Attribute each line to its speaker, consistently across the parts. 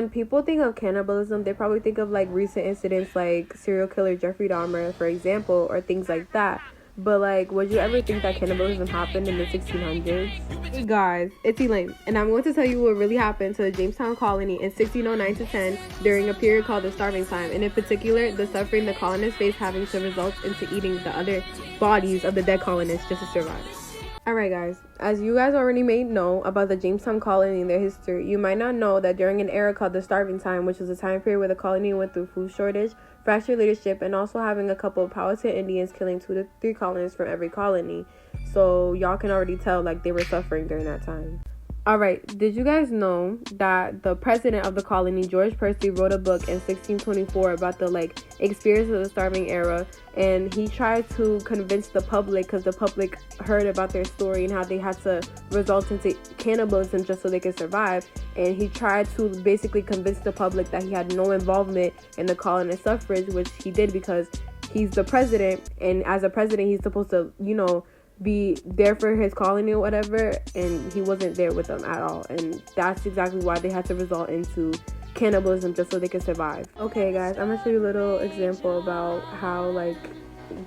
Speaker 1: when people think of cannibalism, they probably think of like recent incidents like serial killer Jeffrey Dahmer, for example, or things like that. But like, would you ever think that cannibalism happened in the 1600s? Hey guys, it's Elaine, and I'm going to tell you what really happened to the Jamestown colony in 1609 to 10 during a period called the Starving Time, and in particular, the suffering the colonists faced having to result into eating the other bodies of the dead colonists just to survive. Alright guys, as you guys already may know about the Jamestown colony and their history, you might not know that during an era called the Starving Time, which was a time period where the colony went through food shortage, fractured leadership, and also having a couple of Powhatan Indians killing 2 to 3 colonists from every colony. So y'all can already tell like they were suffering during that time. Alright, did you guys know that the president of the colony, George Percy, wrote a book in 1624 about the experience of the starving era, and he tried to convince the public, because the public heard about their story and how they had to result into cannibalism just so they could survive, and he tried to basically convince the public that he had no involvement in the colonist suffrage, which he did because he's the president, and as a president he's supposed to, be there for his colony or whatever, and he wasn't there with them at all, and that's exactly why they had to resort into cannibalism just so they could survive. Okay guys, I'm gonna show you a little example about how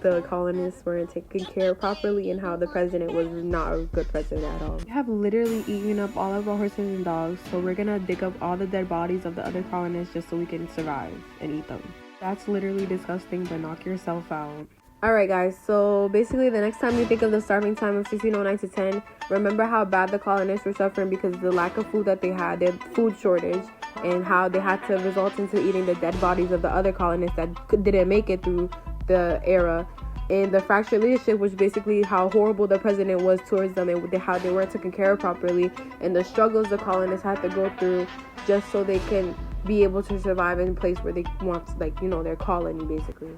Speaker 1: the colonists weren't taken care of properly and how the president was not a good president at all. We have literally eaten up all of our horses and dogs, so we're gonna dig up all the dead bodies of the other colonists just so we can survive and eat them. That's literally disgusting, but knock yourself out. Alright guys, so basically the next time you think of the starving time of 1609 to 10, remember how bad the colonists were suffering because of the lack of food that they had, their food shortage, and how they had to resort into eating the dead bodies of the other colonists that didn't make it through the era. And the fractured leadership, which basically how horrible the president was towards them and how they weren't taken care of properly, and the struggles the colonists had to go through just so they can be able to survive in a place where they want, their colony basically.